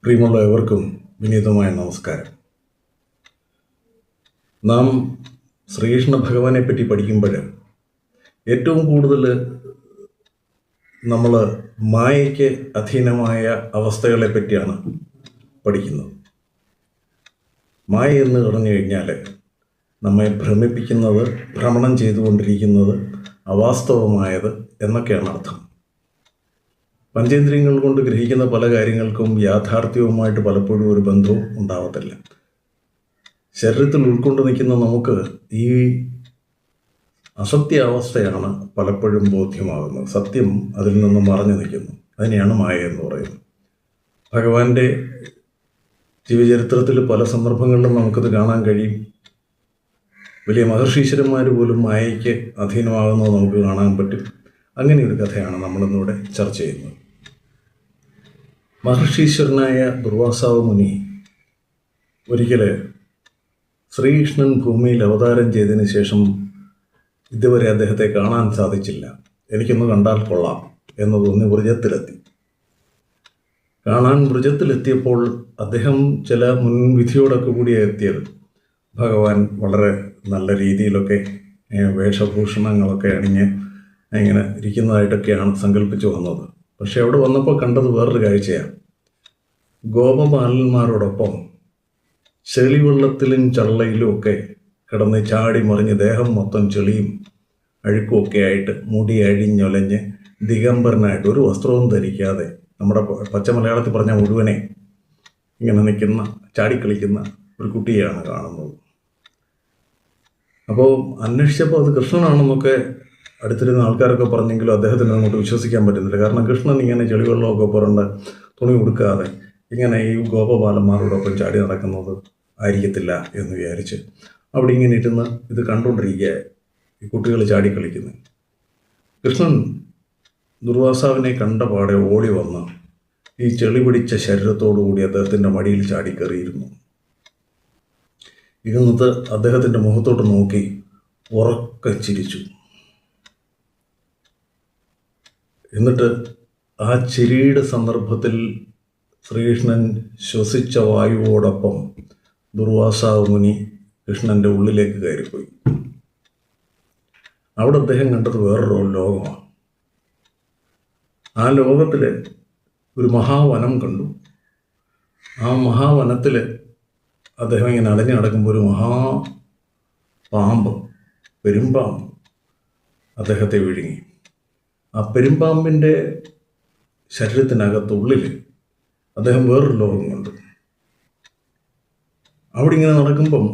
പ്രിയമുള്ള ഏവർക്കും വിനീതമായ നമസ്കാരം. നാം ശ്രീകൃഷ്ണ ഭഗവാനെ പറ്റി പഠിക്കുമ്പോൾ ഏറ്റവും കൂടുതൽ നമ്മൾ മായയ്ക്ക് അധീനമായ അവസ്ഥകളെ പറ്റിയാണ് പഠിക്കുന്നത്. മായ എന്ന് പറഞ്ഞു കഴിഞ്ഞാൽ നമ്മെ ഭ്രമിപ്പിക്കുന്നത്, ഭ്രമണം ചെയ്തുകൊണ്ടിരിക്കുന്നത്, അവാസ്തവമായത് എന്നൊക്കെയാണ് അർത്ഥം. പഞ്ചേന്ദ്രിയങ്ങൾ കൊണ്ട് ഗ്രഹിക്കുന്ന പല കാര്യങ്ങൾക്കും യാഥാർത്ഥ്യവുമായിട്ട് പലപ്പോഴും ഒരു ബന്ധവും ഉണ്ടാവത്തില്ല. ശരീരത്തിൽ ഉൾക്കൊണ്ട് നിൽക്കുന്ന നമുക്ക് ഈ അസത്യാവസ്ഥയാണ് പലപ്പോഴും ബോധ്യമാകുന്നത്. സത്യം അതിൽ നിന്ന് മറഞ്ഞു നിൽക്കുന്നു. അതിനെയാണ് മായ എന്ന് പറയുന്നത്. ഭഗവാന്റെ ജീവചരിത്രത്തിൽ പല സന്ദർഭങ്ങളിലും നമുക്കത് കാണാൻ കഴിയും. വലിയ മഹർഷീശ്വരന്മാർ പോലും മായയ്ക്ക് അധീനമാകുന്നത് നമുക്ക് കാണാൻ പറ്റും. അങ്ങനെയൊരു കഥയാണ് നമ്മളിന്നിവിടെ ചർച്ച ചെയ്യുന്നത്. മഹർഷീശ്വരനായ ദുർവാസാവ് മുനി ഒരിക്കൽ ശ്രീകൃഷ്ണൻ ഭൂമിയിൽ അവതാരം ചെയ്തതിന് ശേഷം ഇതുവരെ അദ്ദേഹത്തെ കാണാൻ സാധിച്ചില്ല. എനിക്കൊന്ന് കണ്ടാൽ കൊള്ളാം എന്ന് തോന്നി വൃജത്തിലെത്തി. കാണാൻ വൃജത്തിലെത്തിയപ്പോൾ അദ്ദേഹം ചില മുൻവിധിയോടൊക്കെ കൂടിയാണ് എത്തിയത്. ഭഗവാൻ വളരെ നല്ല രീതിയിലൊക്കെ വേഷഭൂഷണങ്ങളൊക്കെ അണിഞ്ഞ് ഇങ്ങനെ ഇരിക്കുന്നതായിട്ടൊക്കെയാണ് സങ്കല്പിച്ചു വന്നത്. പക്ഷെ അവിടെ വന്നപ്പോൾ കണ്ടത് വേറൊരു കാഴ്ചയാണ്. ഗോപബാലന്മാരോടൊപ്പം ചെളിവെള്ളത്തിലും ചള്ളയിലും ഒക്കെ കിടന്ന് ചാടി മറിഞ്ഞ് ദേഹം മൊത്തം ചെളിയും അഴുക്കുമൊക്കെ ആയിട്ട് മുടി അഴിഞ്ഞൊലഞ്ഞ് ദിഗംബരനായിട്ട് ഒരു വസ്ത്രവും ധരിക്കാതെ നമ്മുടെ പച്ച മലയാളത്തിൽ പറഞ്ഞ മുഴുവനെ ഇങ്ങനെ നിൽക്കുന്ന ചാടിക്കളിക്കുന്ന ഒരു കുട്ടിയാണ് കാണുന്നത്. അപ്പോൾ അന്വേഷിച്ചപ്പോൾ അത് കൃഷ്ണനാണെന്നൊക്കെ അടുത്തിരുന്ന ആൾക്കാരൊക്കെ പറഞ്ഞെങ്കിലും അദ്ദേഹത്തിന് അങ്ങോട്ട് വിശ്വസിക്കാൻ പറ്റുന്നില്ല. കാരണം കൃഷ്ണൻ ഇങ്ങനെ ചെളിവെള്ളമൊക്കെ പുറണ്ട് തുണി ഉടുക്കാതെ ഇങ്ങനെ ഈ ഗോപബാലന്മാരോടൊപ്പം ചാടി നടക്കുന്നത് ആയിരിക്കത്തില്ല എന്ന് വിചാരിച്ച് അവിടെ ഇങ്ങനെ ഇരുന്ന് ഇത് കണ്ടുകൊണ്ടിരിക്കുക, ഈ കുട്ടികൾ ചാടിക്കളിക്കുന്നത്. കൃഷ്ണൻ ദുർവാസാവിനെ കണ്ട പാടെ ഓടി വന്ന് ഈ ചെളി പിടിച്ച ശരീരത്തോടുകൂടി അദ്ദേഹത്തിൻ്റെ മടിയിൽ ചാടിക്കയറിയിരുന്നു. ഇരുന്നിട്ട് അദ്ദേഹത്തിൻ്റെ മുഖത്തോട്ട് നോക്കി ഉറക്കെ ചിരിച്ചു. എന്നിട്ട് ആ ചിരിയുടെ സന്ദർഭത്തിൽ ശ്രീകൃഷ്ണൻ ശ്വസിച്ച വായുവോടൊപ്പം ദുർവാസാവ് മുനി കൃഷ്ണൻ്റെ ഉള്ളിലേക്ക് കയറിപ്പോയി. അവിടെ അദ്ദേഹം കണ്ടത് വേറൊരു ലോകമാണ്. ആ ലോകത്തിൽ ഒരു മഹാവനം കണ്ടു. ആ മഹാവനത്തിൽ അദ്ദേഹം ഇങ്ങനെ അലഞ്ഞു നടക്കുമ്പോൾ ഒരു മഹാപാമ്പ്, പെരുമ്പാമ്പ് അദ്ദേഹത്തെ വിഴുങ്ങി. ആ പെരുമ്പാമ്പിൻ്റെ ശരീരത്തിനകത്തുള്ളിൽ അദ്ദേഹം വേറൊരു ലോകം കണ്ടു. അവിടെ ഇങ്ങനെ നടക്കുമ്പം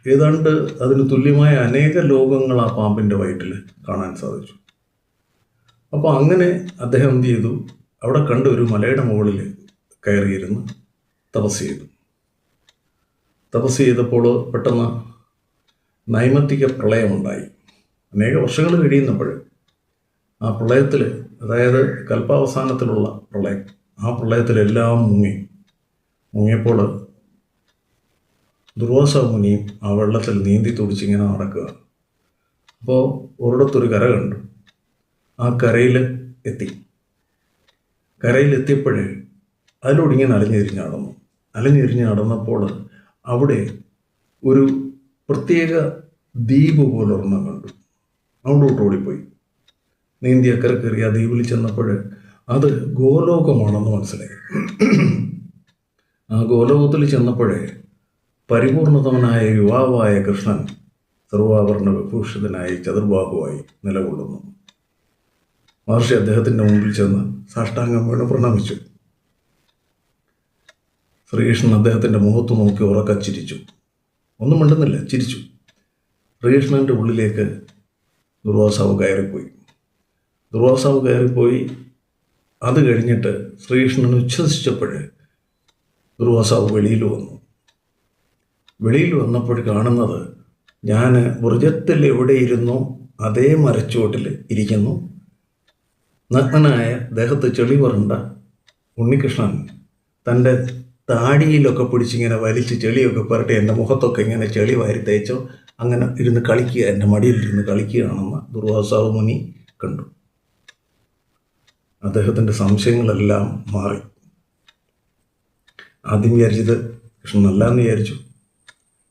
ഏതാണ്ട് അതിന് തുല്യമായ അനേക ലോകങ്ങൾ ആ പാമ്പിൻ്റെ വയറ്റിൽ കാണാൻ സാധിച്ചു. അപ്പോൾ അങ്ങനെ അദ്ദേഹം എന്ത് ചെയ്തു? അവിടെ കണ്ട ഒരു മലയുടെ മുകളിൽ കയറിയിരുന്ന് തപസ് ചെയ്തു. തപസ് ചെയ്തപ്പോൾ പെട്ടെന്ന് നൈമത്തിക പ്രളയമുണ്ടായി. അനേക വർഷങ്ങൾ കഴിയുന്നപ്പോൾ ആ പ്രളയത്തിൽ, അതായത് കൽപ്പാവസാനത്തിലുള്ള പ്രളയം, ആ പ്രളയത്തിലെല്ലാം മുങ്ങിയപ്പോൾ ദുർവാസാവ് മുനിയും ആ വെള്ളത്തിൽ നീന്തി തുടിച്ചിങ്ങനെ നടക്കുക. അപ്പോൾ ഒരിടത്തൊരു കര കണ്ടു. ആ കരയിൽ കരയിലെത്തിയപ്പോൾ അതിലൂടെ ഇങ്ങനെ അലഞ്ഞിരിഞ്ഞ് നടന്നപ്പോൾ അവിടെ ഒരു പ്രത്യേക ദ്വീപ് പോലൊരെണ്ണം കണ്ടു. അവിടോട്ട് ഓടിപ്പോയി. നീന്തി അക്കരെ കയറി ആ ദ്വീപിൽ ചെന്നപ്പോൾ അത് ഗോലോകമാണെന്ന് മനസ്സിലായി. ആ ഗോലോകത്തിൽ ചെന്നപ്പോഴേ പരിപൂർണതമനായ യുവാവായ കൃഷ്ണൻ സർവാഭരണ വിഭൂഷിതനായി ചതുർബാഹുവായി നിലകൊള്ളുന്നു. മഹർഷി അദ്ദേഹത്തിൻ്റെ മുമ്പിൽ ചെന്ന് സാഷ്ടാംഗം വീണ് പ്രണമിച്ചു. ശ്രീകൃഷ്ണൻ അദ്ദേഹത്തിൻ്റെ മുഖത്ത് നോക്കി ഉറക്കെ ചിരിച്ചു. ഒന്നും മിണ്ടുന്നില്ല, ചിരിച്ചു. ശ്രീകൃഷ്ണൻ്റെ ഉള്ളിലേക്ക് ദുർവാസാവ് കയറിപ്പോയി. അത് കഴിഞ്ഞിട്ട് ശ്രീകൃഷ്ണൻ ഉച്ഛ്വസിച്ചപ്പോൾ ദുർവാസാവ് വെളിയിൽ വന്നപ്പോൾ കാണുന്നത്, ഞാൻ വൃജത്തിൽ എവിടെ ഇരുന്നു അതേ മരച്ചുവട്ടിൽ ഇരിക്കുന്നു. നഗ്നനായ ദേഹത്ത് ചെളി പുരണ്ട ഉണ്ണികൃഷ്ണൻ തൻ്റെ താടിയിലൊക്കെ പിടിച്ചിങ്ങനെ വലിച്ച് ചെളിയൊക്കെ പുരട്ടി എൻ്റെ മുഖത്തൊക്കെ ഇങ്ങനെ ചെളി വാരി തേച്ചോ അങ്ങനെ ഇരുന്ന് കളിക്കുക, എൻ്റെ മടിയിലിരുന്ന് കളിക്കുകയാണെന്ന് ദുർവാസാവ് മുനി കണ്ടു. അദ്ദേഹത്തിൻ്റെ സംശയങ്ങളെല്ലാം മാറി. ആദ്യം വിചാരിച്ചത് കൃഷ്ണനല്ല എന്ന് വിചാരിച്ചു.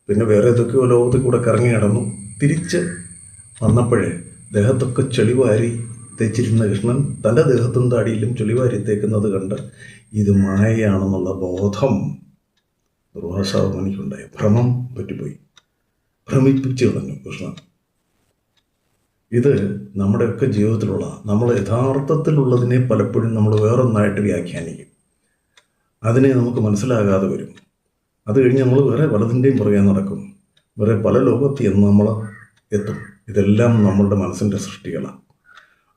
പിന്നെ വേറെ ഏതൊക്കെയോ ലോകത്തിൽ കൂടെ കറങ്ങി നടന്നു. തിരിച്ച് വന്നപ്പോഴേ ദേഹത്തൊക്കെ ചെളിവാരി തേച്ചിരുന്ന കൃഷ്ണൻ തൻ്റെ ദേഹത്തും താടിയിലും ചെളിവാരി തേക്കുന്നത് കണ്ട് ഇത് മായയാണെന്നുള്ള ബോധം ദുർവാസാവുനിക്കുണ്ടായി. ഭ്രമം പറ്റിപ്പോയി, ഭ്രമിപ്പിച്ചു കളഞ്ഞു കൃഷ്ണൻ. ഇത് നമ്മുടെയൊക്കെ ജീവിതത്തിലുള്ള, നമ്മൾ യഥാർത്ഥത്തിലുള്ളതിനെ പലപ്പോഴും നമ്മൾ വേറൊന്നായിട്ട് വ്യാഖ്യാനിക്കും. അതിനെ നമുക്ക് മനസ്സിലാകാതെ വരും. അത് കഴിഞ്ഞ് നമ്മൾ വേറെ പലതിൻ്റെയും പുറകെ നടക്കും. വേറെ പല ലോകത്തിൽ എന്ന് നമ്മൾ എത്തും. ഇതെല്ലാം നമ്മളുടെ മനസ്സിൻ്റെ സൃഷ്ടികളാണ്.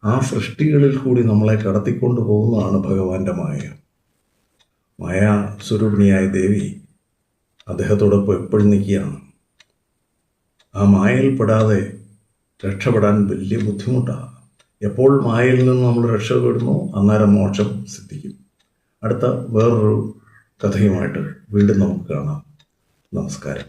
ആ സൃഷ്ടികളിൽ കൂടി നമ്മളെ കടത്തിക്കൊണ്ട് പോകുന്നതാണ് ഭഗവാന്റെ മായ. മായാ സ്വരൂപിണിയായ ദേവി അദ്ദേഹത്തോടൊപ്പം എപ്പോഴും നിൽക്കുകയാണ്. ആ മായയിൽപ്പെടാതെ രക്ഷപ്പെടാൻ വലിയ ബുദ്ധിമുട്ടാണ്. എപ്പോൾ മായയിൽ നിന്ന് നമ്മൾ രക്ഷപ്പെടുന്നു അന്നേരം മോക്ഷം സിദ്ധിക്കും. അടുത്ത വേറൊരു കഥയുമായിട്ട് വീണ്ടും നമുക്ക് കാണാം. നമസ്കാരം.